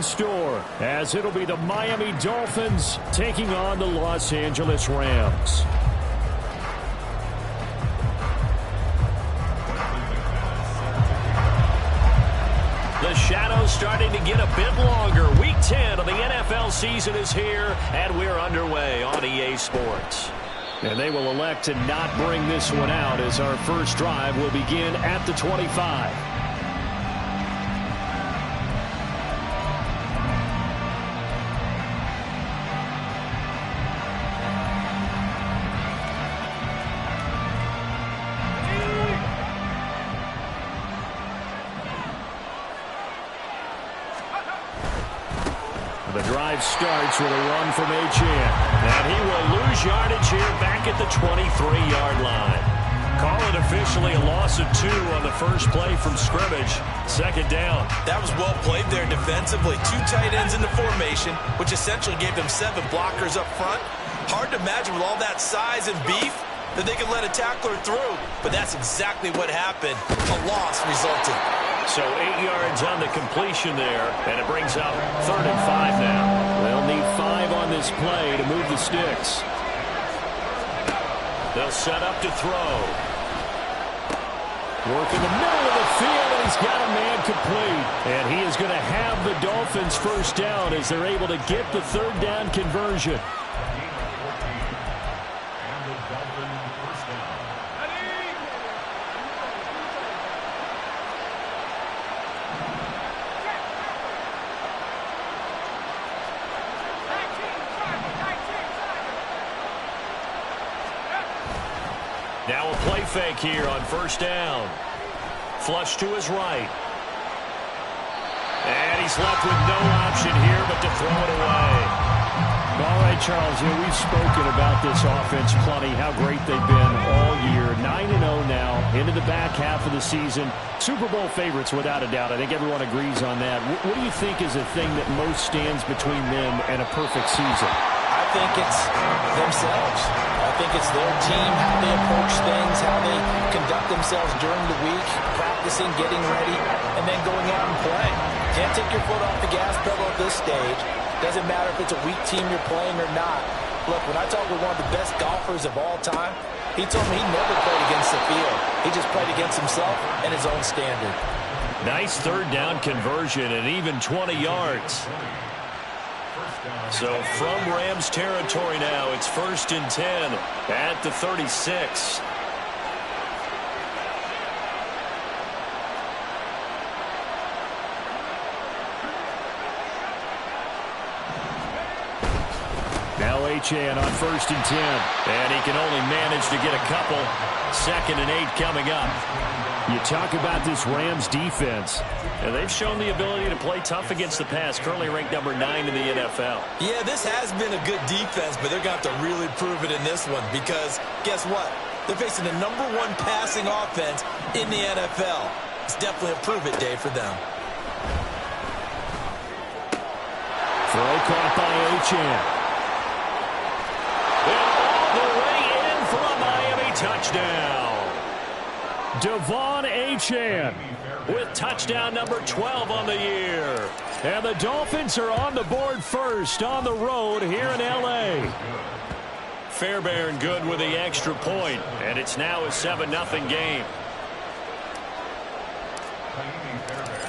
Store, as it'll be the Miami Dolphins taking on the Los Angeles Rams. The shadow's starting to get a bit longer. Week 10 of the NFL season is here, and we're underway on EA Sports. And they will elect to not bring this one out, as our first drive will begin at the 25. The drive starts with a run from Achane. And he will lose yardage here back at the 23-yard line. Call it officially a loss of 2 on the first play from scrimmage. Second down. That was well played there defensively. 2 tight ends in the formation, which essentially gave them 7 blockers up front. Hard to imagine with all that size and beef that they could let a tackler through. But that's exactly what happened. A loss resulted. So 8 yards on the completion there, and it brings up 3rd and 5 now. They'll need 5 on this play to move the sticks. They'll set up to throw. Work in the middle of the field, and he's got a man complete. And he is going to have the Dolphins first down as they're able to get the 3rd down conversion. Now a play fake here on first down. Flush to his right. And he's left with no option here but to throw it away. All right, Charles, we've spoken about this offense plenty, how great they've been all year. 9-0 now, into the back half of the season. Super Bowl favorites, without a doubt. I think everyone agrees on that. What do you think is the thing that most stands between them and a perfect season? I think it's themselves. I think it's their team, how they approach things, how they conduct themselves during the week, practicing, getting ready, and then going out and playing. Can't take your foot off the gas pedal at this stage. Doesn't matter if it's a weak team you're playing or not. Look, when I talk with one of the best golfers of all time, he told me he never played against the field. He just played against himself and his own standard. Nice 3rd down conversion and even 20 yards. So from Rams territory now, it's 1st and 10 at the 36. Now Achane on 1st and 10. And he can only manage to get a couple. 2nd and 8 coming up. You talk about this Rams defense. And they've shown the ability to play tough against the pass. Currently ranked number 9 in the NFL. Yeah, this has been a good defense, but they're going to have to really prove it in this one. Because guess what? They're facing the number 1 passing offense in the NFL. It's definitely a prove-it day for them. Throw caught by Achane. And all the way in for a Miami touchdown. Devon Achane with touchdown number 12 on the year. And the Dolphins are on the board first on the road here in L.A. Fairbairn good with the extra point, and it's now a 7-0 game.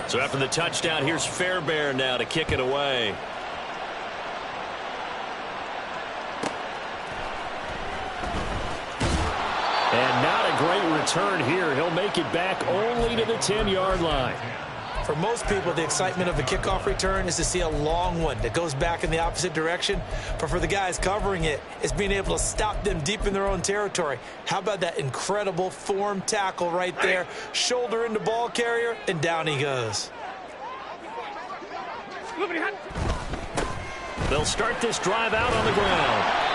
So after the touchdown, here's Fairbairn now to kick it away. And not a great return here. He'll make it back only to the 10-yard line. For most people, the excitement of the kickoff return is to see a long one that goes back in the opposite direction. But for the guys covering it, it's being able to stop them deep in their own territory. How about that incredible form tackle right there? Shoulder into ball carrier, and down he goes. They'll start this drive out on the ground.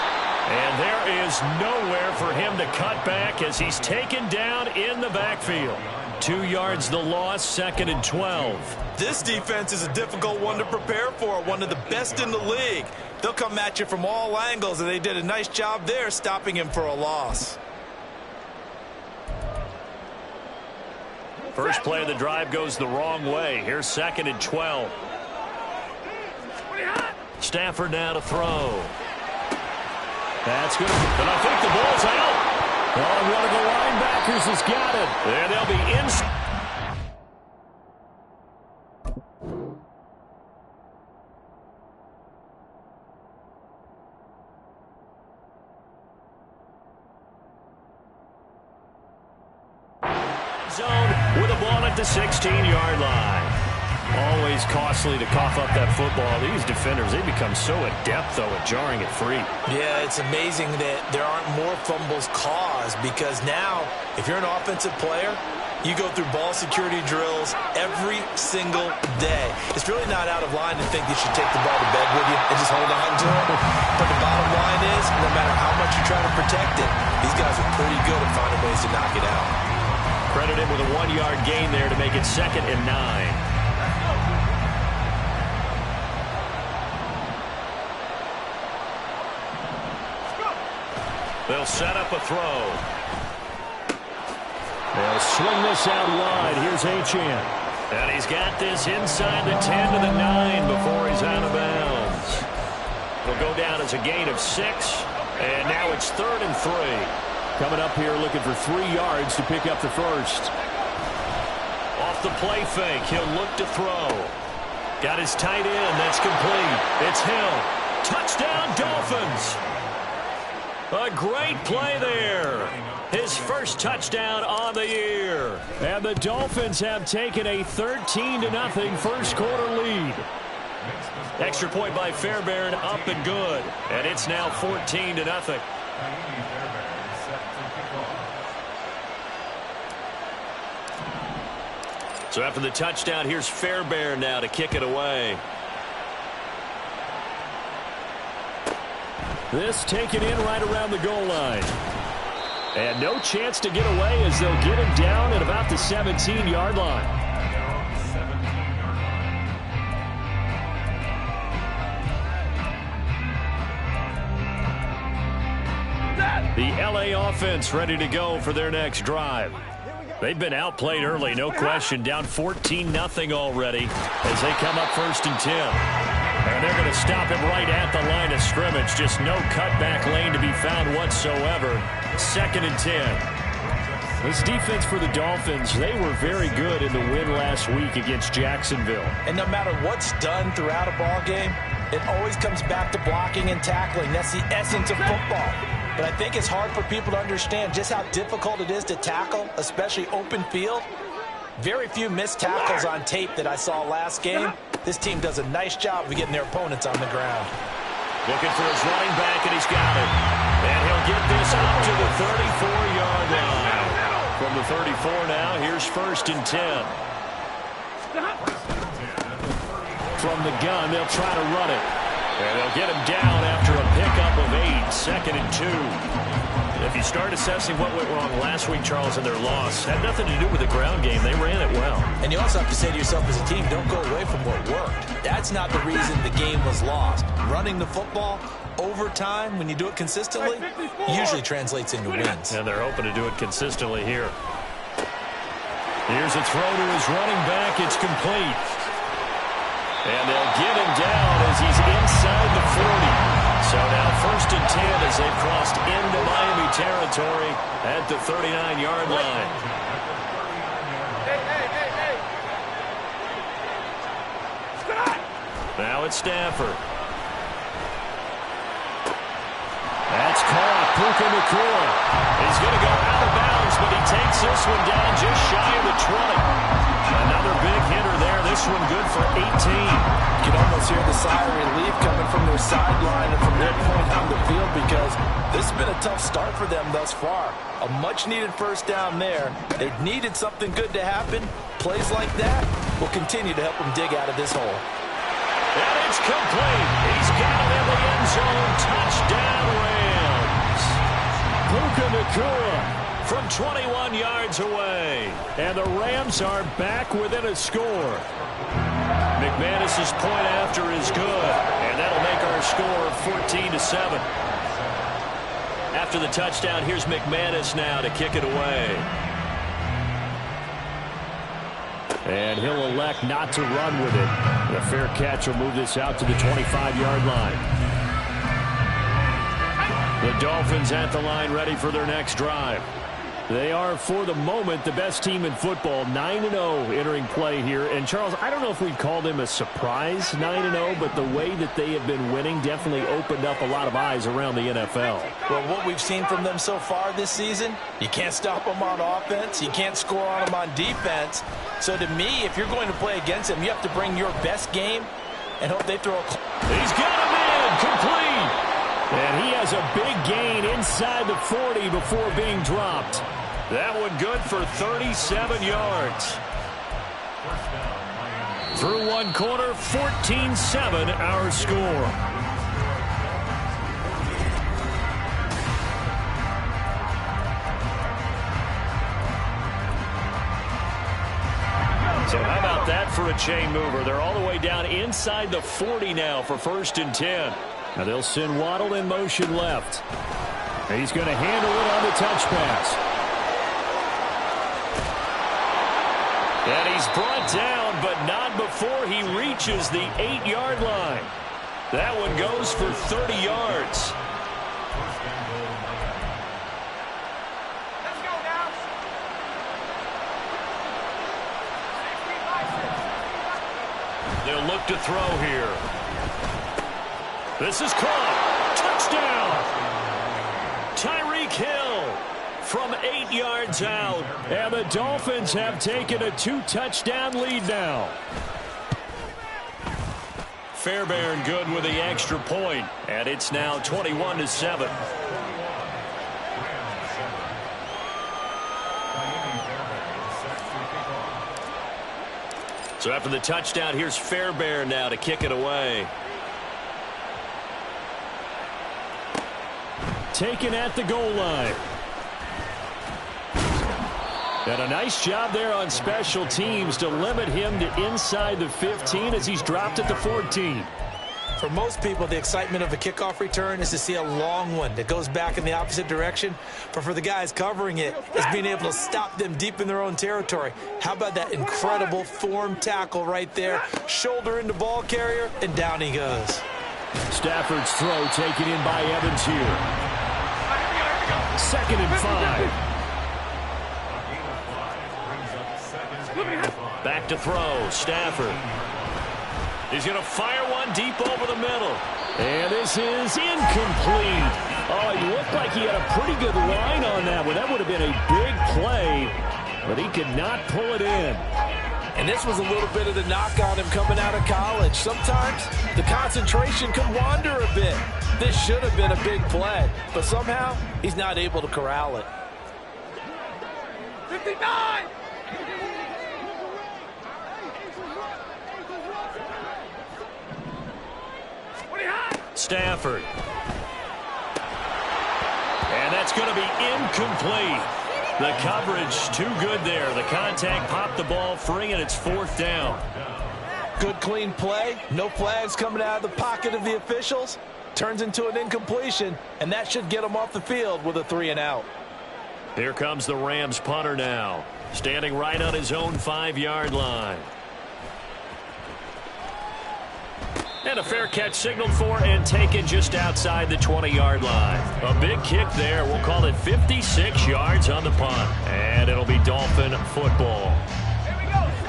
And there is nowhere for him to cut back as he's taken down in the backfield. 2 yards the loss, 2nd and 12. This defense is a difficult one to prepare for, one of the best in the league. They'll come at you from all angles, and they did a nice job there stopping him for a loss. First play of the drive goes the wrong way. Here's 2nd and 12. Stafford now to throw. That's good. And I think the ball's out. Oh, one of the linebackers has got it. And they'll be in. Zone with the ball at the 16-yard line. Always costly to cough up that football. These defenders, they become so adept, though, at jarring it free. Yeah, it's amazing that there aren't more fumbles caused because now, if you're an offensive player, you go through ball security drills every single day. It's really not out of line to think you should take the ball to bed with you and just hold on to it. But the bottom line is, no matter how much you're trying to protect it, these guys are pretty good at finding ways to knock it out. Credit him with a 1-yard gain there to make it 2nd and 9. They'll set up a throw. They'll swing this out wide. Here's Achane. And he's got this inside the 10 to the 9 before he's out of bounds. It'll go down as a gain of 6. And now it's 3rd and 3. Coming up here looking for 3 yards to pick up the first. Off the play fake. He'll look to throw. Got his tight end. That's complete. It's Hill. Touchdown, Dolphins. A great play there. His first touchdown on the year. And the Dolphins have taken a 13-0 first quarter lead. Extra point by Fairbairn, up and good. And it's now 14-0. So after the touchdown, here's Fairbairn now to kick it away. This taken in right around the goal line. And no chance to get away as they'll get him down at about the 17-yard line. The LA offense ready to go for their next drive. They've been outplayed early, no question. Down 14-0 already as they come up 1st and 10. And they're going to stop him right at the line of scrimmage. Just no cutback lane to be found whatsoever. 2nd and 10. This defense for the Dolphins, they were very good in the win last week against Jacksonville. And no matter what's done throughout a ball game, it always comes back to blocking and tackling. That's the essence of football. But I think it's hard for people to understand just how difficult it is to tackle, especially open field. Very few missed tackles on tape that I saw last game. This team does a nice job of getting their opponents on the ground. Looking for his running back, and he's got it. And he'll get this up to the 34-yard line. From the 34 now, here's 1st and 10. From the gun, they'll try to run it. And they'll get him down after a pickup of 8, 2nd and 2. If you start assessing what went wrong last week, Charles, in their loss, had nothing to do with the ground game. They ran it well. And you also have to say to yourself as a team, don't go away from what worked. That's not the reason the game was lost. Running the football over time, when you do it consistently, usually translates into wins. And they're hoping to do it consistently here. Here's a throw to his running back. It's complete. And they'll get him down as he's inside the 40. So now 1st and 10 as they've crossed into Miami territory at the 39-yard line. Now it's Stafford. That's caught. Puka Nacua. He's going to go out of bounds, but he takes this one down just shy of the 20. Another big hitter there. This one good for 18. You can almost hear the sigh of relief coming from their sideline and from their point on the field because this has been a tough start for them thus far. A much-needed first down there. They needed something good to happen. Plays like that will continue to help them dig out of this hole. And it's complete. He's got it in the end zone. Touchdown, Rams. Puka Nacua from 21 yards away. And the Rams are back within a score. McManus's point after is good. And that'll make our score 14-7. After the touchdown, here's McManus now to kick it away. And he'll elect not to run with it. The fair catch will move this out to the 25-yard line. The Dolphins at the line, ready for their next drive. They are, for the moment, the best team in football, 9-0 entering play here. And, Charles, I don't know if we'd call them a surprise 9-0, but the way that they have been winning definitely opened up a lot of eyes around the NFL. Well, what we've seen from them so far this season, you can't stop them on offense. You can't score on them on defense. So, to me, if you're going to play against them, you have to bring your best game and hope they throw a... He's got him in, complete. And he has a big gain inside the 40 before being dropped. That one good for 37 yards. Through one quarter, 14-7 our score. So how about that for a chain mover? They're all the way down inside the 40 now for 1st and 10. Now they'll send Waddle in motion left. And he's going to handle it on the touch pass. And he's brought down, but not before he reaches the 8-yard line. That one goes for 30 yards. Let's go now. They'll look to throw here. This is caught. Touchdown. Tyreek Hill from 8 yards out. And the Dolphins have taken a 2-touchdown lead now. Fairbairn good with the extra point. And it's now 21-7. So after the touchdown, here's Fairbairn now to kick it away. Taken at the goal line. And a nice job there on special teams to limit him to inside the 15 as he's dropped at the 14. For most people, the excitement of a kickoff return is to see a long one that goes back in the opposite direction. But for the guys covering it, it's being able to stop them deep in their own territory. How about that incredible form tackle right there? Shoulder into ball carrier, and down he goes. Stafford's throw taken in by Evans here. 2nd and 5. Back to throw. Stafford. He's going to fire one deep over the middle. And this is incomplete. Oh, he looked like he had a pretty good line on that one. That would have been a big play, but he could not pull it in. And this was a little bit of the knock on him coming out of college. Sometimes the concentration can wander a bit. This should have been a big play, but somehow he's not able to corral it. 59! Stafford. And that's going to be incomplete. The coverage too good there. The contact popped the ball free, and it's 4th down. Good clean play. No flags coming out of the pocket of the officials. Turns into an incompletion, and that should get him off the field with a 3-and-out. Here comes the Rams punter now, standing right on his own 5-yard line. And a fair catch signaled for and taken just outside the 20-yard line. A big kick there. We'll call it 56 yards on the punt. And it'll be Dolphin football.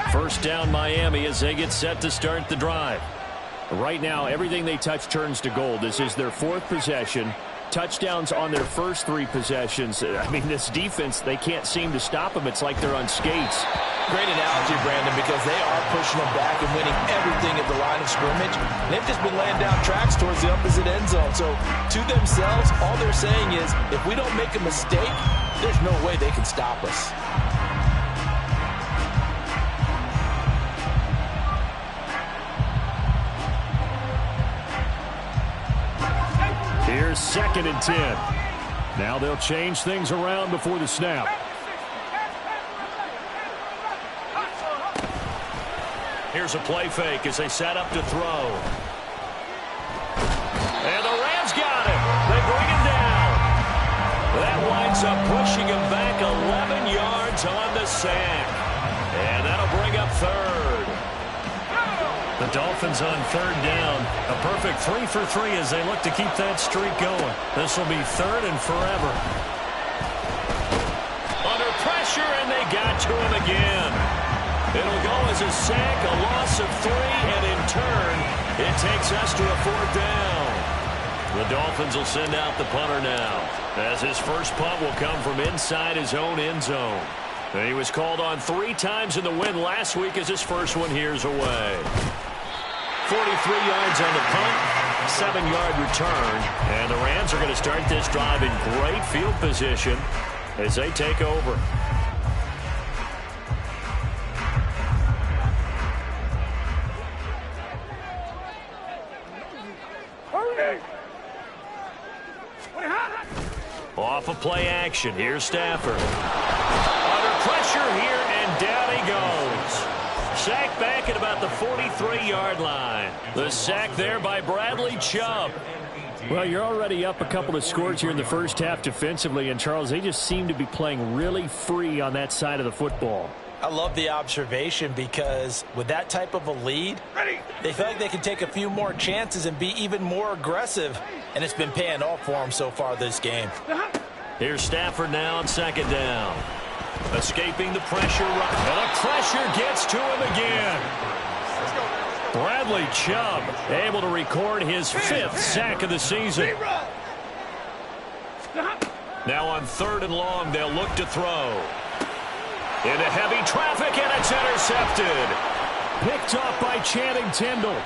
1st down Miami as they get set to start the drive. Right now, everything they touch turns to gold. This is their 4th possession. Touchdowns on their first 3 possessions. I mean, this defense, they can't seem to stop them. It's like they're on skates. Great analogy, Brandon, because they are pushing them back and winning everything at the line of scrimmage. They've just been laying down tracks towards the opposite end zone. So, to themselves, all they're saying is, if we don't make a mistake, there's no way they can stop us. Here's 2nd and 10. Now they'll change things around before the snap. Here's a play fake as they set up to throw. And the Rams got it. They bring him down. That winds up pushing him back 11 yards on the sack. And that'll bring up 3rd. The The Dolphins on third down. A perfect 3 for 3 as they look to keep that streak going. This will be third and forever. Under pressure, and they got to him again. It'll go as a sack, a loss of 3, and in turn, it takes us to a fourth down. The Dolphins will send out the punter now, as his first punt will come from inside his own end zone. He was called on 3 times in the win last week as his first one here's away. 43 yards on the punt, 7-yard return, and the Rams are going to start this drive in great field position as they take over. Off of play action, here's Stafford. Under pressure here, and down he goes. Sacked back at about the 43-yard line. The sack there by Bradley Chubb. Well, you're already up a couple of scores here in the first half defensively, and Charles, they just seem to be playing really free on that side of the football. I love the observation because with that type of a lead, they feel like they can take a few more chances and be even more aggressive, and it's been paying off for them so far this game. Here's Stafford now on second down. Escaping the pressure, and the pressure gets to him again. Bradley Chubb able to record his 5th sack of the season. Now on third and long, they'll look to throw. Into heavy traffic, and it's intercepted. Picked off by Channing Tindall.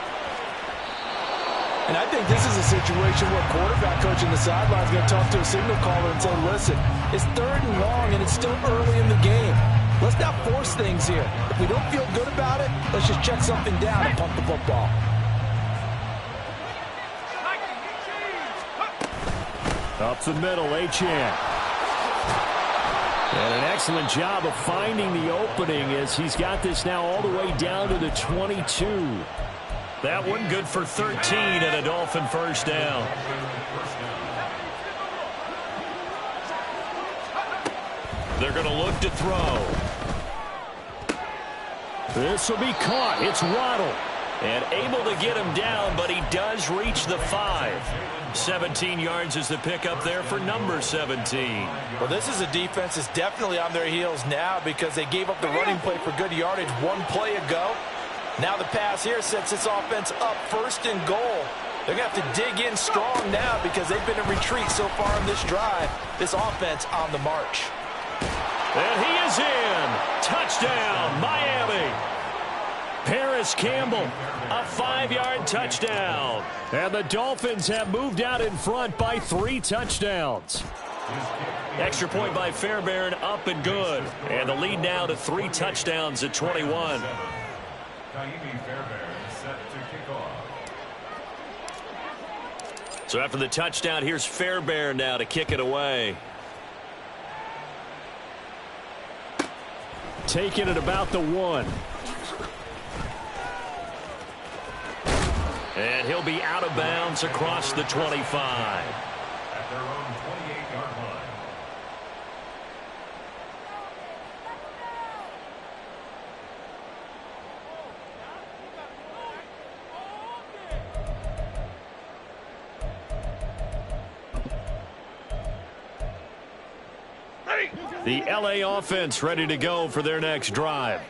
And I think this is a situation where quarterback coach on the sideline is going to talk to a signal caller and say, listen, it's third and long, and it's still early in the game. Let's not force things here. If we don't feel good about it, let's just check something down and pump the football. Up the middle, Achane. And an excellent job of finding the opening as he's got this now all the way down to the 22. That one good for 13 and a Dolphin first down. They're going to look to throw. This will be caught. It's Waddle. And able to get him down, but he does reach the 5. 17 yards is the pickup there for number 17. Well, this is a defense that's definitely on their heels now because they gave up the running play for good yardage one play ago. Now the pass here sets this offense up first and goal. They're going to have to dig in strong now because they've been in retreat so far in this drive. This offense on the march. And he is in. Touchdown, Miami. Paris Campbell, a 5-yard touchdown. And the Dolphins have moved out in front by 3 touchdowns. Extra point by Fairbairn, up and good. And the lead now to 3 touchdowns at 21. So after the touchdown, here's Fairbairn now to kick it away. Taking it about the 1. And he'll be out of bounds across the 25. At their own 28-yard line. The LA offense ready to go for their next drive.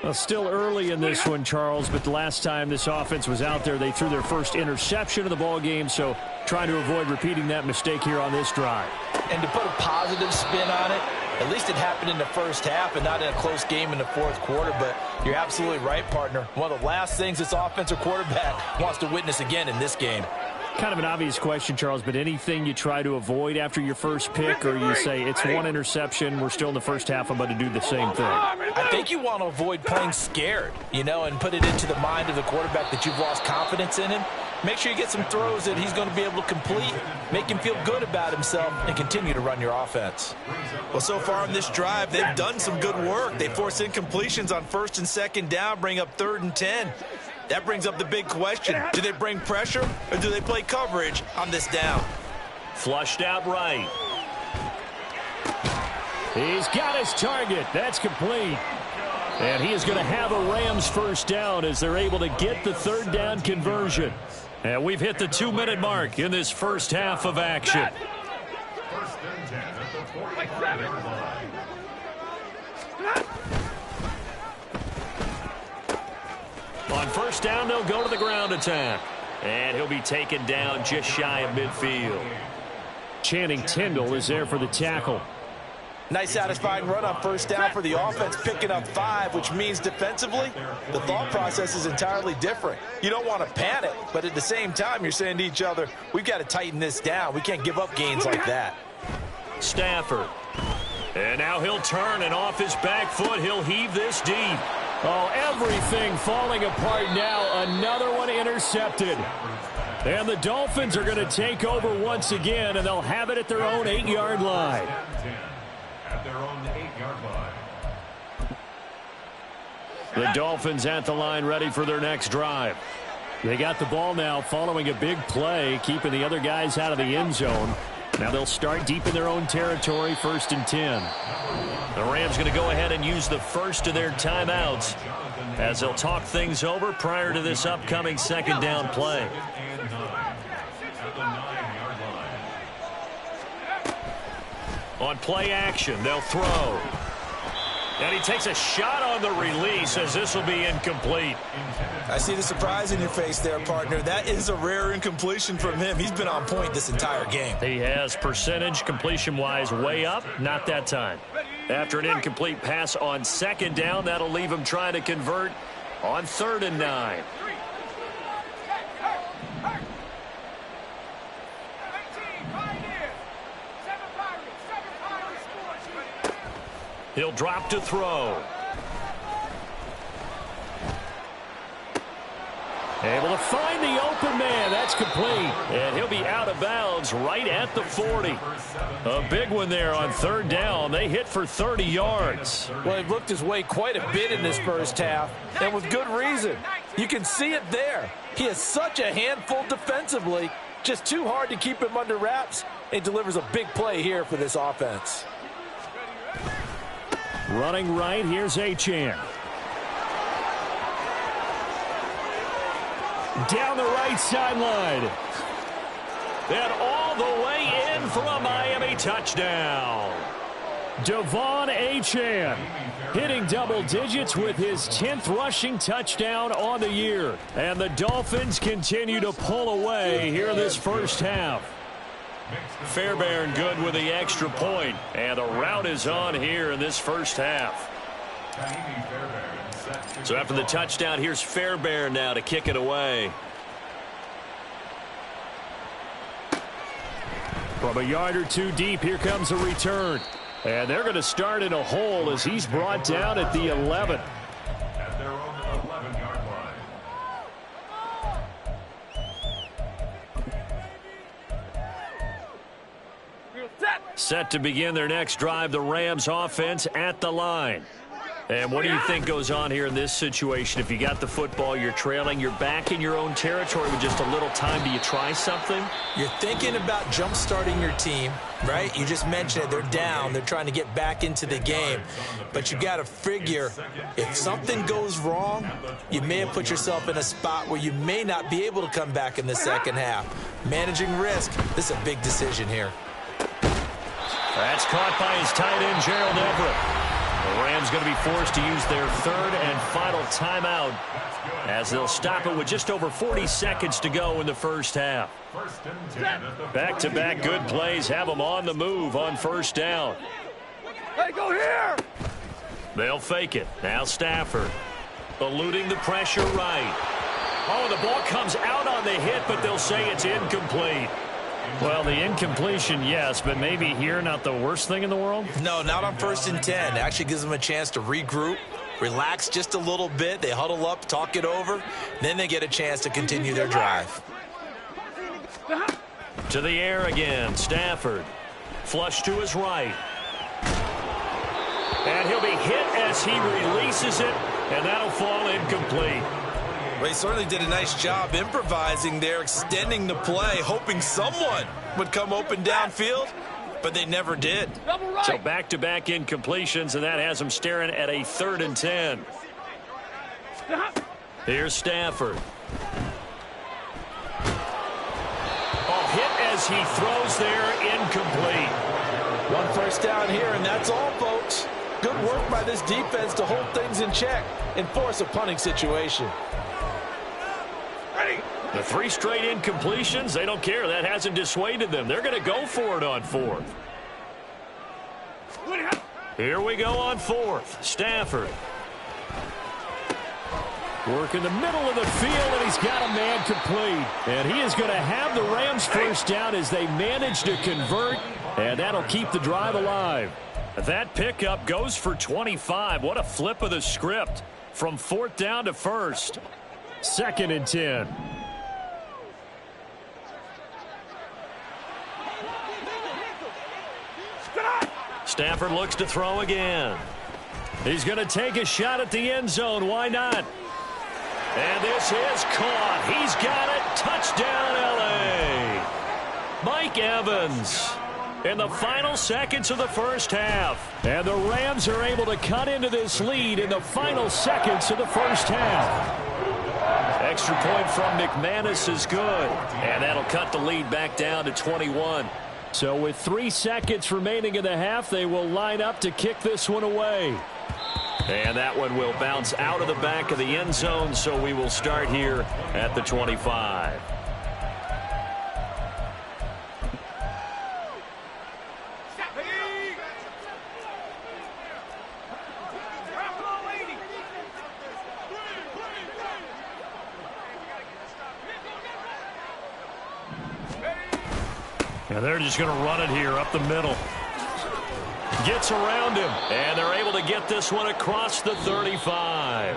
Well, still early in this one, Charles, but the last time this offense was out there, they threw their first interception of the ball game, so trying to avoid repeating that mistake here on this drive. And to put a positive spin on it, at least it happened in the first half and not in a close game in the fourth quarter, but you're absolutely right, partner. One of the last things this offensive quarterback wants to witness again in this game. Kind of an obvious question, Charles, but anything you try to avoid after your first pick, or you say it's 1 interception, we're still in the first half, I'm about to do the same thing? I think you want to avoid playing scared, and put it into the mind of the quarterback that you've lost confidence in him. Make sure you get some throws that he's going to be able to complete, make him feel good about himself, and continue to run your offense. Well, so far in this drive, they've done some good work. They force incompletions on first and second down, bring up 3rd and 10. That brings up the big question. Do they bring pressure or do they play coverage on this down? Flushed out right. He's got his target. That's complete. And he is going to have a Rams first down as they're able to get the third down conversion. And we've hit the 2-minute mark in this first half of action. First and 10 at the 45-yard line. On first down, they'll go to the ground attack. And he'll be taken down just shy of midfield. Channing Tindall is there for the tackle. Nice satisfying run on first down for the offense, picking up 5, which means defensively, the thought process is entirely different. You don't want to panic, but at the same time, you're saying to each other, we've got to tighten this down. We can't give up gains like that. Stafford. And now he'll turn, and off his back foot, he'll heave this deep. Oh, everything falling apart now. Another one intercepted. And the Dolphins are going to take over once again, and they'll have it at their own 8-yard line. At their own 8-yard line. The Dolphins at the line ready for their next drive. They got the ball now following a big play, keeping the other guys out of the end zone. Now they'll start deep in their own territory, 1st and 10. The Rams going to go ahead and use the first of their timeouts as they'll talk things over prior to this upcoming second down play. On play action, they'll throw. And he takes a shot on the release as this will be incomplete. I see the surprise in your face there, partner. That is a rare incompletion from him. He's been on point this entire game. He has percentage completion-wise way up, not that time. After an incomplete pass on second down, that'll leave him trying to convert on 3rd and 9. He'll drop to throw. Able to find the open man. That's complete. And he'll be out of bounds right at the 40. A big one there on 3rd down. They hit for 30 yards. Well, he looked his way quite a bit in this first half, and with good reason. You can see it there. He is such a handful defensively. Just too hard to keep him under wraps. He delivers a big play here for this offense. Running right, here's Achane. Down the right sideline. And all the way in for a Miami touchdown. De'Von Achane hitting double digits with his 10th rushing touchdown on the year. And the Dolphins continue to pull away here in this first half. Fairbairn good with the extra point, and the route is on here in this first half. So after the touchdown, here's Fairbairn now to kick it away. From a yard or two deep, here comes a return. And they're going to start in a hole as he's brought down at the 11. At their own 11-yard line. Set to begin their next drive, the Rams offense at the line. And what do you think goes on here in this situation? If you got the football, you're trailing, you're back in your own territory with just a little time. Do you try something? You're thinking about jump-starting your team, right? You just mentioned it. They're down. They're trying to get back into the game. But you got to figure if something goes wrong, you may have put yourself in a spot where you may not be able to come back in the second half. Managing risk, this is a big decision here. That's caught by his tight end, Gerald Everett. The Rams going to be forced to use their 3rd and final timeout as they'll stop it with just over 40 seconds to go in the first half. Back-to-back good plays have them on the move on first down. Hey, go here! They'll fake it. Now Stafford eluding the pressure right. Oh, the ball comes out on the hit, but they'll say it's incomplete. Well, the incompletion, yes, but maybe here not the worst thing in the world? No, not on 1st and 10. It actually gives them a chance to regroup, relax just a little bit. They huddle up, talk it over. Then they get a chance to continue their drive. To the air again, Stafford. Flush to his right. And he'll be hit as he releases it, and that'll fall incomplete. Well, he certainly did a nice job improvising there, extending the play, hoping someone would come open downfield. but they never did. So back-to-back incompletions, and that has them staring at a 3rd and 10. Here's Stafford. Oh, hit as he throws there, incomplete. 1 first down here, and that's all, folks. Good work by this defense to hold things in check and force a punting situation. The 3 straight incompletions, they don't care. That hasn't dissuaded them. They're going to go for it on 4th. Here we go on 4th. Stafford. Work in the middle of the field, and he's got a man complete. And he is going to have the Rams first down as they manage to convert, and that'll keep the drive alive. That pickup goes for 25. What a flip of the script from 4th down to 1st. 2nd and 10. Stafford looks to throw again. He's going to take a shot at the end zone. Why not? And this is caught. He's got it. Touchdown, L.A. Mike Evans in the final seconds of the first half. And the Rams are able to cut into this lead in the final seconds of the first half. Extra point from McManus is good. And that'll cut the lead back down to 21. So with 3 seconds remaining in the half, they will line up to kick this one away. And that one will bounce out of the back of the end zone, so we will start here at the 25. And they're just going to run it here up the middle. Gets around him, and they're able to get this one across the 35.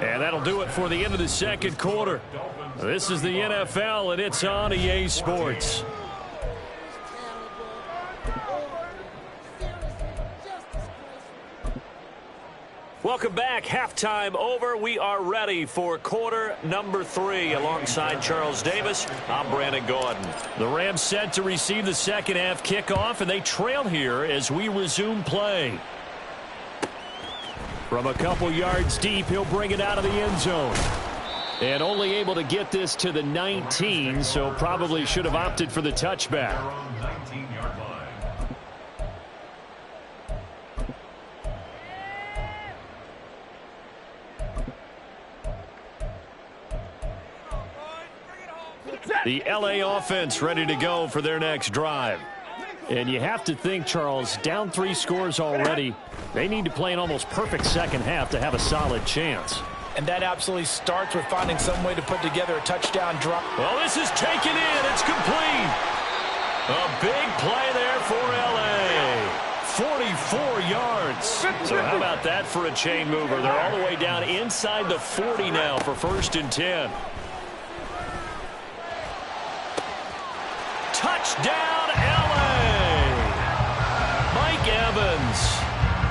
And that'll do it for the end of the second quarter. This is the NFL, and it's on EA Sports. Welcome back. Halftime over. We are ready for quarter number 3. Alongside Charles Davis, I'm Brandon Gaudin. The Rams set to receive the second half kickoff, and they trail here as we resume play. From a couple yards deep, he'll bring it out of the end zone. And only able to get this to the 19, so probably should have opted for the touchback. The LA offense ready to go for their next drive. And you have to think, Charles, down 3 scores already. They need to play an almost perfect second half to have a solid chance. And that absolutely starts with finding some way to put together a touchdown drop. Well, this is taken in. It's complete. A big play there for LA. 44 yards. So how about that for a chain mover? They're all the way down inside the 40 now for 1st and 10. Touchdown, LA! Mike Evans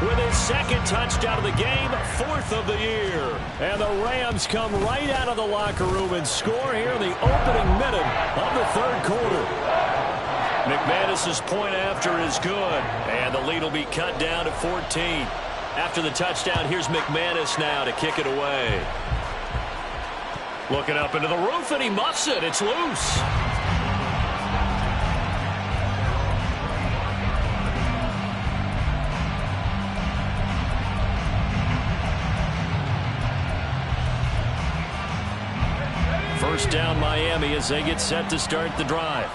with his 2nd touchdown of the game, 4th of the year. And the Rams come right out of the locker room and score here in the opening minute of the 3rd quarter. McManus's point after is good, and the lead will be cut down to 14. After the touchdown, here's McManus now to kick it away. Looking up into the roof, and he muffs it. It's loose. First down Miami as they get set to start the drive.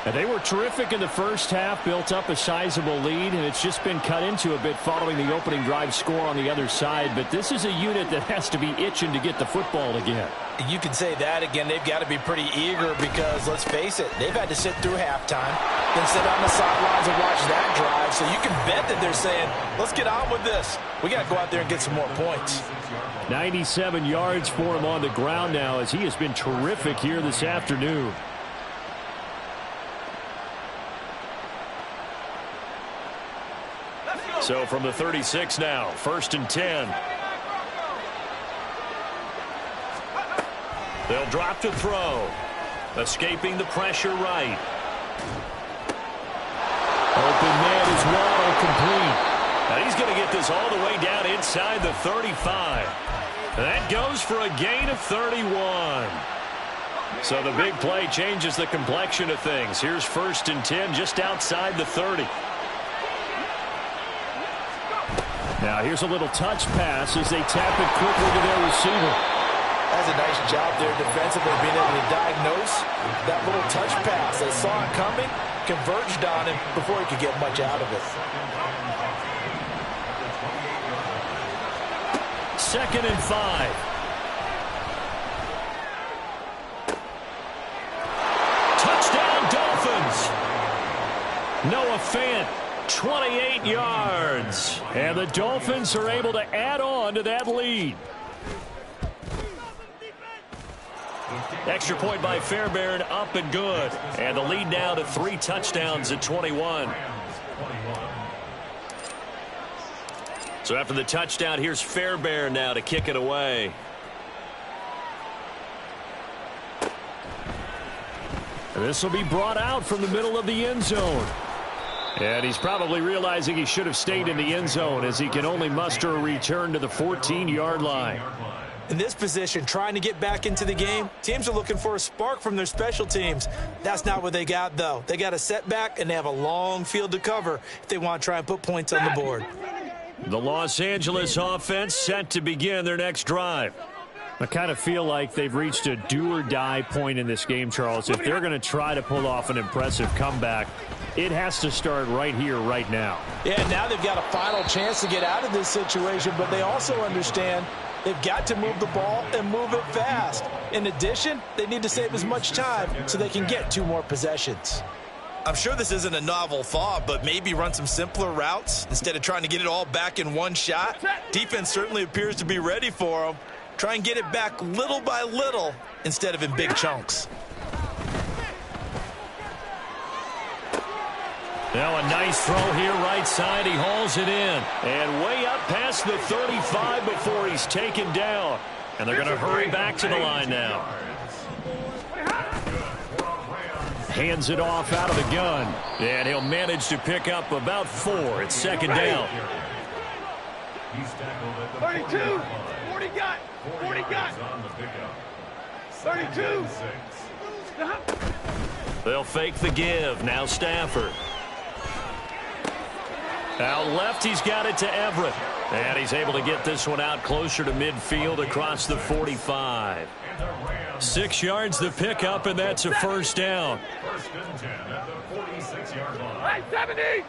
And they were terrific in the first half, built up a sizable lead, and it's just been cut into a bit following the opening drive score on the other side. But this is a unit that has to be itching to get the football again. You can say that again. They've got to be pretty eager because, let's face it, they've had to sit through halftime, then sit on the sidelines and watch that drive. So you can bet that they're saying, let's get on with this. We got to go out there and get some more points. 97 yards for him on the ground now as he has been terrific here this afternoon. So from the 36 now, 1st and 10. They'll drop to throw. Escaping the pressure right. get this all the way down inside the 35. That goes for a gain of 31. So the big play changes the complexion of things. Here's 1st and 10 just outside the 30. Now here's a little touch pass as they tap it quickly to their receiver. That's a nice job there defensively, being able to diagnose that little touch pass. They saw it coming, converged on him before he could get much out of it. 2nd and 5. Touchdown, Dolphins. Noah Fant, 28 yards. And the Dolphins are able to add on to that lead. Extra point by Fairbairn, up and good. And the lead now to 3 touchdowns at 21. So after the touchdown, here's Fairbairn now to kick it away. And this will be brought out from the middle of the end zone. And he's probably realizing he should have stayed in the end zone as he can only muster a return to the 14-yard line. In this position, trying to get back into the game, teams are looking for a spark from their special teams. That's not what they got, though. They got a setback, and they have a long field to cover if they want to try and put points on the board. The Los Angeles offense set to begin their next drive. I kind of feel like they've reached a do-or-die point in this game, Charles. If they're going to try to pull off an impressive comeback, it has to start right here, right now. Yeah, now they've got a final chance to get out of this situation, but they also understand they've got to move the ball and move it fast. In addition, they need to save as much time so they can get 2 more possessions. I'm sure this isn't a novel thought, but maybe run some simpler routes instead of trying to get it all back in one shot. Defense certainly appears to be ready for them. Try and get it back little by little instead of in big chunks. Now a nice throw here right side. He hauls it in. And way up past the 35 before he's taken down. And they're going to hurry back to the line now. Hands it off out of the gun. And he'll manage to pick up about 4. It's 2nd down. 32. 40 got. 40 got. 32. They'll fake the give. Now Stafford. Out left, he's got it to Everett. And he's able to get this one out closer to midfield across the 45. 6 yards the pickup, and that's a 1st down. 1st and 10 at the 46-yard line. 70.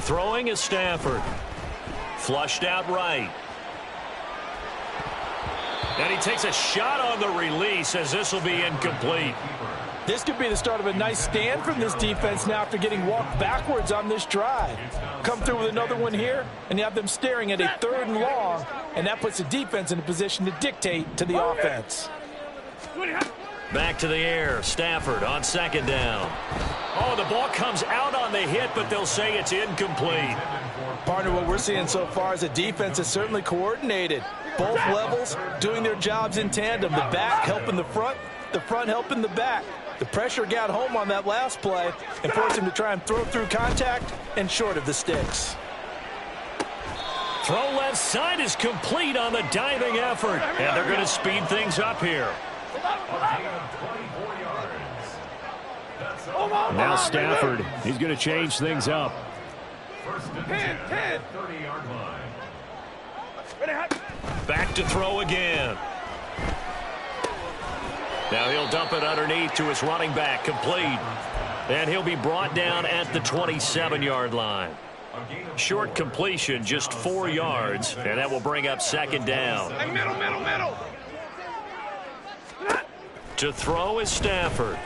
Throwing is Stafford. Flushed out right. And he takes a shot on the release as this will be incomplete. This could be the start of a nice stand from this defense now after getting walked backwards on this drive. Come through with another one here, and you have them staring at a 3rd and long, and that puts the defense in a position to dictate to the offense. Back to the air. Stafford on 2nd down. Oh, the ball comes out on the hit, but they'll say it's incomplete. Partner, what we're seeing so far is a defense that's certainly coordinated. Both levels doing their jobs in tandem. The back helping the front helping the back. The pressure got home on that last play and forced him to try and throw through contact and short of the sticks. Throw left side is complete on the diving effort. And they're going to speed things up here. Now Stafford, he's going to change things up. 1st and 10, 30-yard line. Back to throw again. Now he'll dump it underneath to his running back, complete. And he'll be brought down at the 27-yard line. Short completion, just 4 yards, and that will bring up 2nd down. Middle. To throw is Stafford.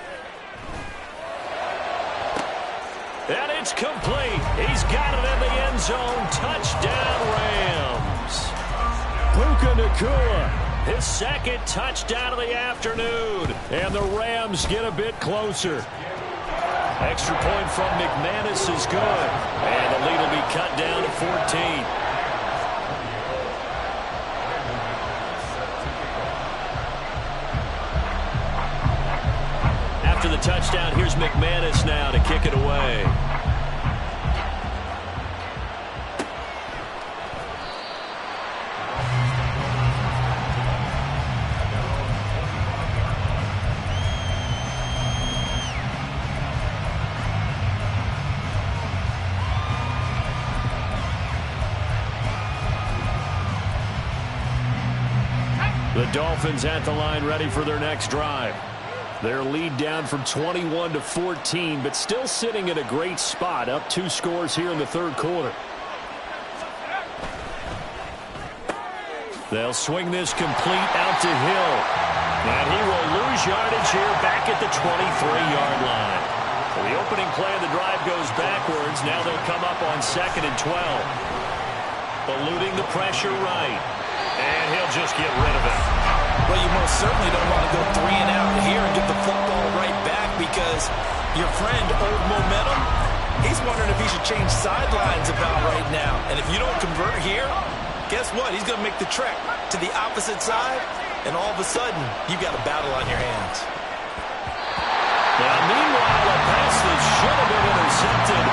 And it's complete. He's got it in the end zone. Touchdown, Rams. Puka Nacua, his 2nd touchdown of the afternoon. And the Rams get a bit closer. Extra point from McManus is good. And the lead will be cut down to 14. After the touchdown, here's McManus now to kick it away. Dolphins at the line ready for their next drive. Their lead down from 21 to 14, but still sitting in a great spot, up 2 scores here in the third quarter. They'll swing this complete out to Hill. And he will lose yardage here back at the 23-yard line. So the opening play of the drive goes backwards. Now they'll come up on 2nd and 12. Eluding the pressure right. And he'll just get rid of it. Well, you most certainly don't want to go 3 and out here and get the football right back because your friend, Old Momentum, he's wondering if he should change sidelines about right now. And if you don't convert here, guess what? He's going to make the trek to the opposite side, and all of a sudden, you've got a battle on your hands. Now, meanwhile, a pass that should have been intercepted,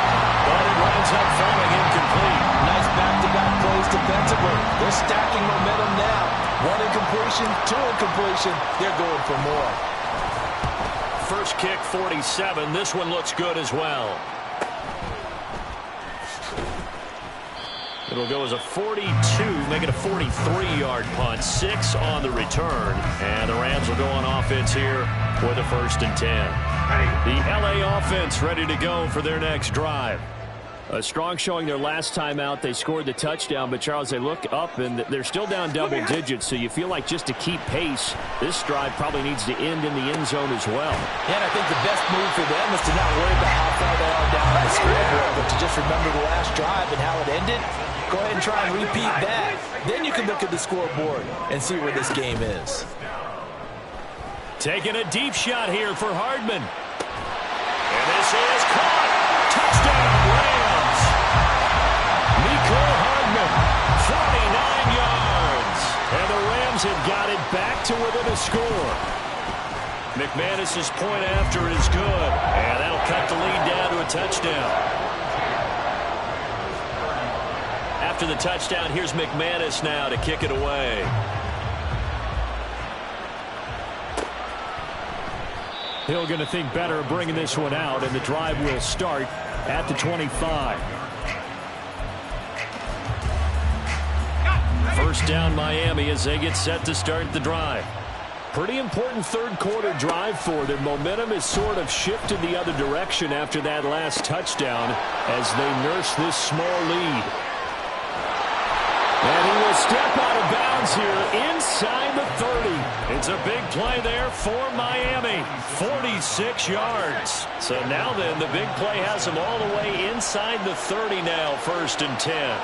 but it winds up falling incomplete. Nice back-to-back plays defensively. They're stacking momentum now. 1 incompletion, 2 incompletion. They're going for more. First kick, 47. This one looks good as well. It'll go as a 42, make it a 43-yard punt. 6 on the return. And the Rams will go on offense here with a 1st and 10. The LA offense ready to go for their next drive. A strong showing their last time out. They scored the touchdown, but Charles, they look up and they're still down double digits, so you feel like just to keep pace, this drive probably needs to end in the end zone as well. Yeah, and I think the best move for them is to not worry about how far they are down on the scoreboard, but to just remember the last drive and how it ended. Go ahead and try and repeat that. Then you can look at the scoreboard and see where this game is. Taking a deep shot here for Hardman. And this is caught. Touchdown, Rams. Mecole Hardman, 49 yards. And the Rams have got it back to within a score. McManus's point after is good. And that'll cut the lead down to a touchdown. After the touchdown, here's McManus now to kick it away. Hill going to think better of bringing this one out, and the drive will start at the 25. First down, Miami, as they get set to start the drive. Pretty important third quarter drive for them. Momentum has sort of shifted the other direction after that last touchdown as they nurse this small lead. And he will step out of bounds here inside the 30. It's a big play there for Miami. 46 yards. So now then, the big play has him all the way inside the 30 now, 1st and 10.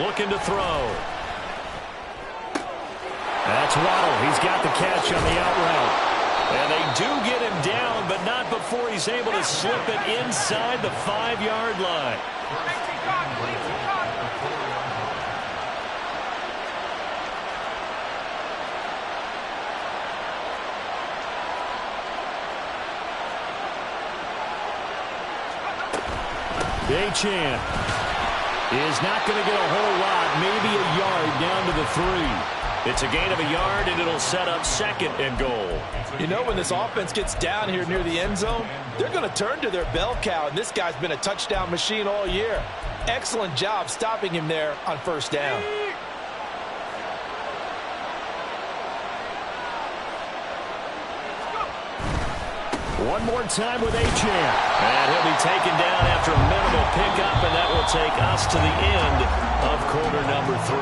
Looking to throw. That's Waddle. He's got the catch on the out route. And they do get him down, but not before he's able to slip it inside the 5-yard line. Achane is not going to get a whole lot, maybe a yard down to the 3. It's a gain of a yard, and it'll set up 2nd and goal. You know, when this offense gets down here near the end zone, they're going to turn to their bell cow, and this guy's been a touchdown machine all year. Excellent job stopping him there on 1st down. One more time with Achane. And he'll be taken down after a minimal pickup, and that will take us to the end of quarter number 3.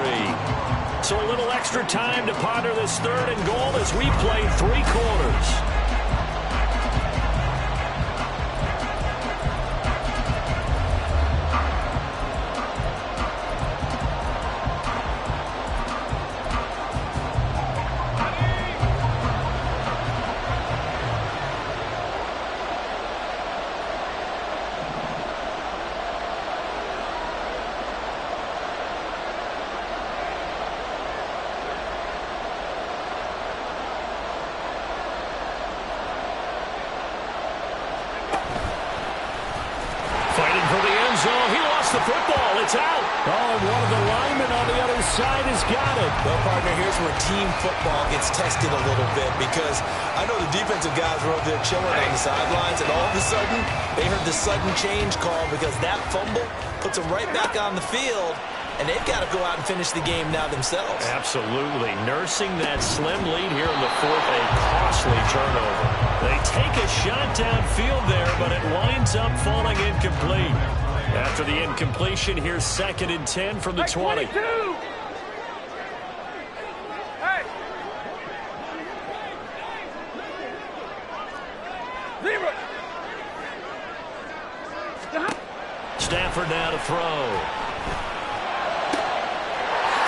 So a little extra time to ponder this 3rd and goal as we play 3 quarters. The football, it's out. Oh, and one of the linemen on the other side has got it. Well, partner, here's where team football gets tested a little bit because I know the defensive guys were over there chilling on the sidelines, and all of a sudden, they heard the sudden change call because that fumble puts them right back on the field, and they've got to go out and finish the game now themselves. Absolutely. Nursing that slim lead here in the fourth, a costly turnover. They take a shot downfield there, but it winds up falling incomplete. After the incompletion, here's 2nd and 10 from the 20. 22. Hey. 0. Stafford now to throw.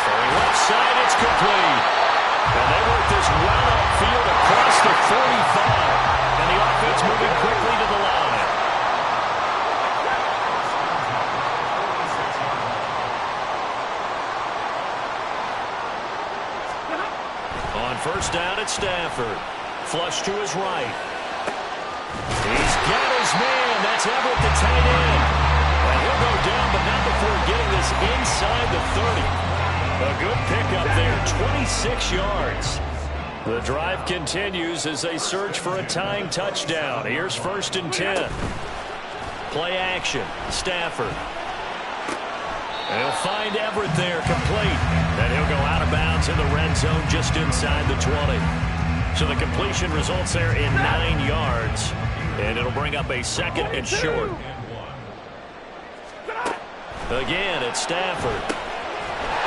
Throwing left side, it's complete. And they work this well upfield across the 45. And the offense moving quickly to the line. On first down, it's Stafford. Flush to his right. He's got his man. That's Everett, the tight end. And he'll go down, but not before getting this inside the 30. A good pickup there, 26 yards. The drive continues as they search for a tying touchdown. Here's 1st and 10. Play action. Stafford. He'll find Everett there, complete. And he'll go out of bounds in the red zone just inside the 20. So the completion results there in 9 yards. And it'll bring up a 2nd and short. Again, it's Stafford.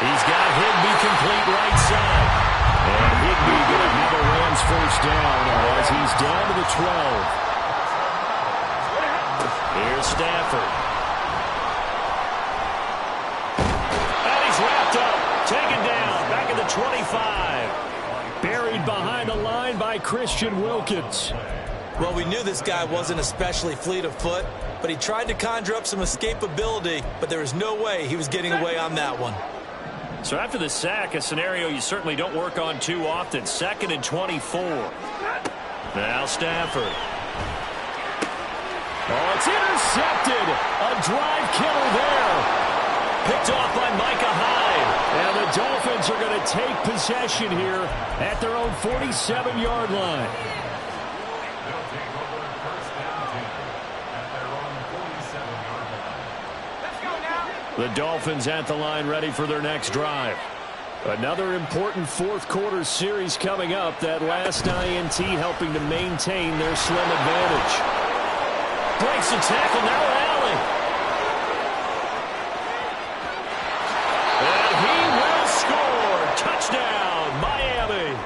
He's got Higbee complete right side. And Higbee going to have a Rams first down as he's down to the 12. Here's Stafford. And he's wrapped up. Taken down. Back at the 25. Buried behind the line by Christian Wilkins. Well, we knew this guy wasn't especially fleet of foot, but he tried to conjure up some escapability, but there was no way he was getting away on that one. So after the sack, a scenario you certainly don't work on too often. 2nd and 24. Now Stafford. Oh, it's intercepted. A drive killer there. Picked off by Micah Hyde. And the Dolphins are going to take possession here at their own 47-yard line. The Dolphins at the line ready for their next drive. Another important fourth-quarter series coming up. That last INT helping to maintain their slim advantage. Breaks the tackle, now Allen. And he will score. Touchdown, Miami.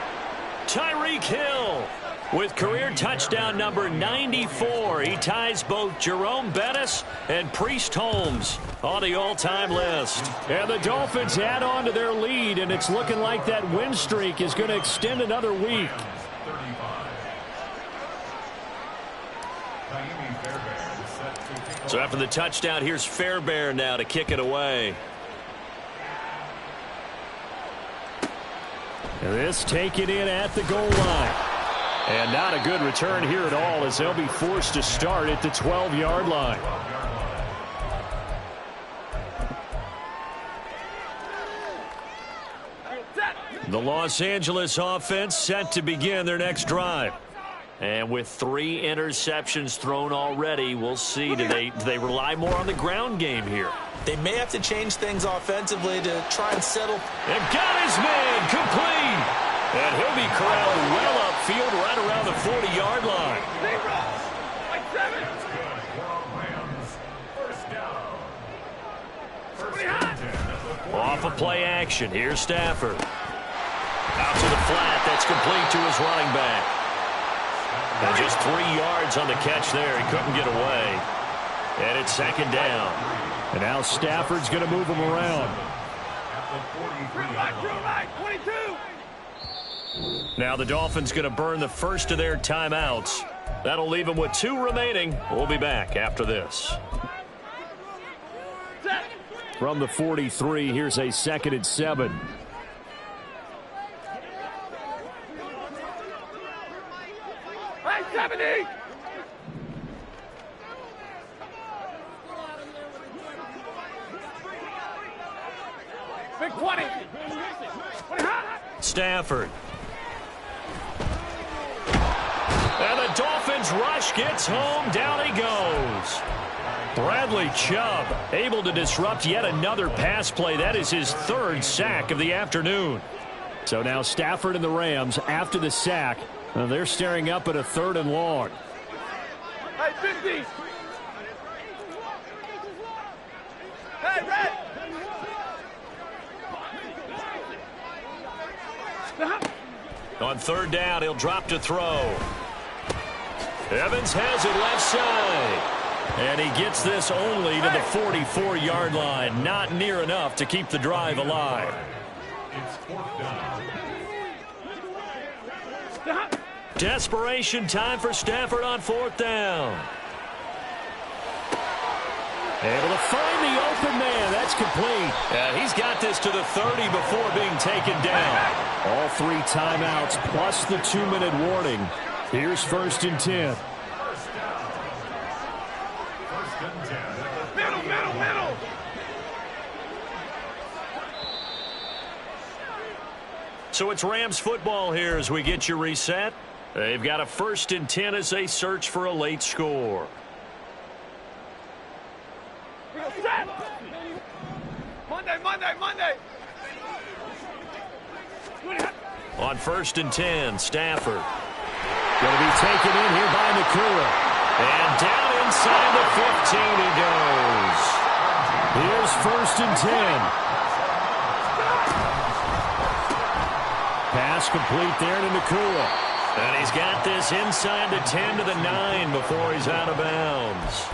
Tyreek Hill with career touchdown number 94. He ties both Jerome Bettis and Priest Holmes on the all-time list. And the Dolphins add on to their lead, and it's looking like that win streak is going to extend another week. So after the touchdown, here's Fairbairn now to kick it away. And this taken in at the goal line. And not a good return here at all as they'll be forced to start at the 12-yard line. The Los Angeles offense set to begin their next drive. And with 3 interceptions thrown already, we'll see. Do they rely more on the ground game here? They may have to change things offensively to try and settle. They've got his man complete. And he'll be corralled well upfield right around the 40-yard line. 0. Off of play action. Here's Stafford. Out to the flat. That's complete to his running back. And just 3 yards on the catch there. He couldn't get away. And it's 2nd down. And now Stafford's going to move him around. 22. Now the Dolphins going to burn the first of their timeouts. That'll leave them with 2 remaining. We'll be back after this. From the 43, here's a 2nd and 7. Hey, 70. Big 20. Stafford. And the Dolphins rush gets home. Down he goes. Bradley Chubb able to disrupt yet another pass play. That is his third sack of the afternoon. So now Stafford and the Rams, after the sack, they're staring up at a 3rd and long. Hey, 50. Hey, Red. On 3rd down, he'll drop to throw. Evans has it left side. And he gets this only to the 44-yard line. Not near enough to keep the drive alive. It's 4th down. Desperation time for Stafford on 4th down. Able to find the open man. That's complete. He's got this to the 30 before being taken down. All 3 timeouts plus the 2-minute warning. Here's 1st and 10. Middle. So it's Rams football here as we get you reset. They've got a 1st and 10 as they search for a late score. Monday. On 1st and 10, Stafford. Going to be taken in here by Nakua. And down inside the 15 he goes. Here's 1st and 10. Pass complete there to Nakua. And he's got this inside the 10 to the 9 before he's out of bounds.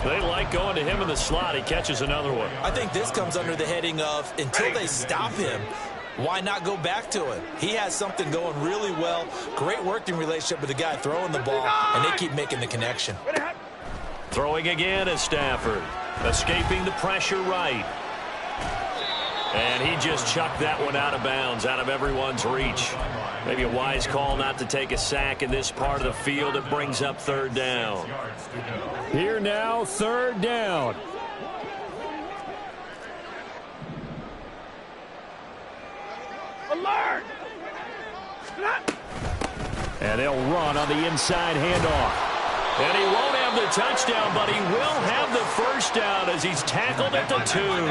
They like going to him in the slot. He catches another one. I think this comes under the heading of until they stop him, why not go back to it? He has something going really well. Great working relationship with the guy throwing the ball, and they keep making the connection. Throwing again is Stafford. Escaping the pressure right. And he just chucked that one out of bounds, out of everyone's reach. Maybe a wise call not to take a sack in this part of the field. It brings up 3rd down. Here now, 3rd down. Alert! And they'll run on the inside handoff. And he won't have the touchdown, but he will have the 1st down as he's tackled at the 2. 1st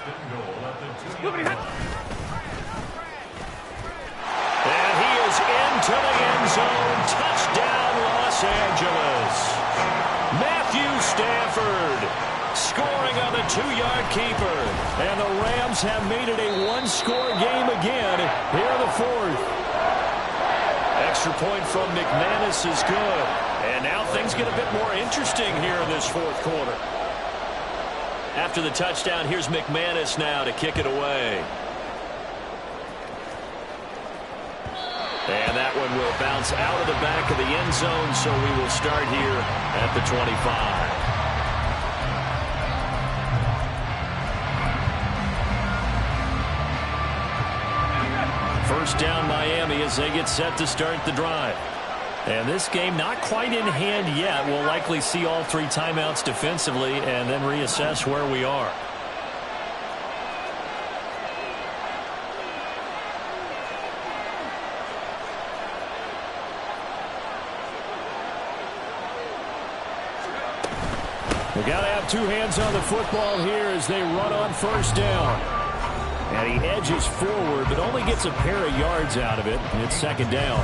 and goal at the 2. And he is into the end zone. Touchdown, Los Angeles. Matthew Stafford scoring on the 2-yard keeper. And the Rams have made it a 1-score game again here in the 4th. Extra point from McManus is good. And now things get a bit more interesting here in this 4th quarter. After the touchdown, here's McManus now to kick it away. And that one will bounce out of the back of the end zone, so we will start here at the 25. First down Miami as they get set to start the drive. And this game not quite in hand yet. We'll likely see all 3 timeouts defensively and then reassess where we are. We got to have 2 hands on the football here as they run on 1st down. And he edges forward, but only gets a pair of yards out of it. And it's 2nd down.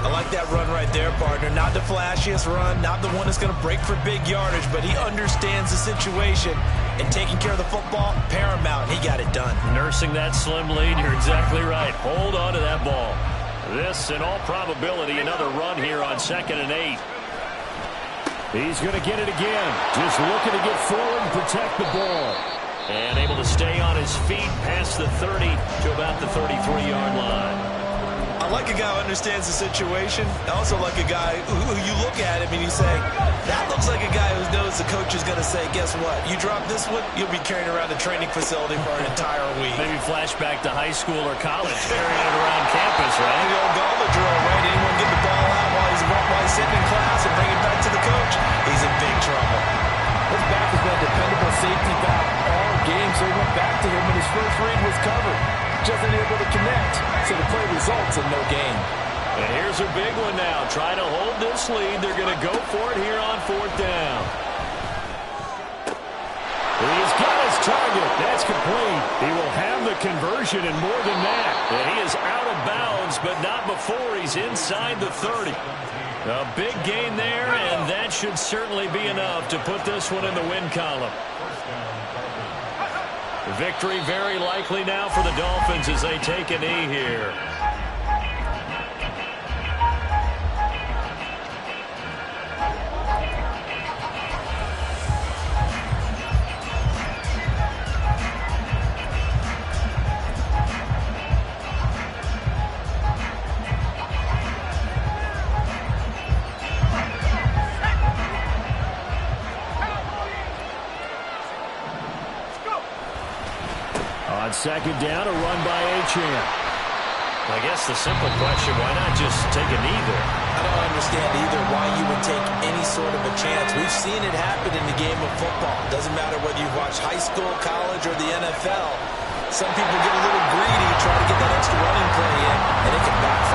I like that run right there, partner. Not the flashiest run, not the one that's going to break for big yardage, but he understands the situation. And taking care of the football, paramount. He got it done. Nursing that slim lead, you're exactly right. Hold on to that ball. This, in all probability, another run here on 2nd and 8. He's going to get it again. Just looking to get forward and protect the ball. And able to stay on his feet past the 30 to about the 33-yard line. I like a guy who understands the situation. I also like a guy who you look at him and you say, that looks like a guy who knows the coach is going to say, guess what? You drop this one, you'll be carrying around the training facility for an entire week. Maybe flashback to high school or college, carrying it around campus, right? The old gauntlet drill, right? Anyone get the ball out while he's sitting in class and bring it back to the coach, he's in big trouble. This back has been a dependable safety back all game, so he went back to him when his first read was covered. Just unable to connect, so the play results in no gain. And here's a big one now. Trying to hold this lead. They're going to go for it here on 4th down. He's got his target. That's complete. He will have the conversion and more than that. And he is out of bounds, but not before he's inside the 30. A big gain there, and that should certainly be enough to put this one in the win column. Victory very likely now for the Dolphins as they take a knee here. On 2nd down, a run by Achane. I guess the simple question, why not just take a knee there? I don't understand either why you would take any sort of a chance. We've seen it happen in the game of football. Doesn't matter whether you've watched high school, college, or the NFL. Some people get a little greedy, try to get that extra running play in, and it can backfire.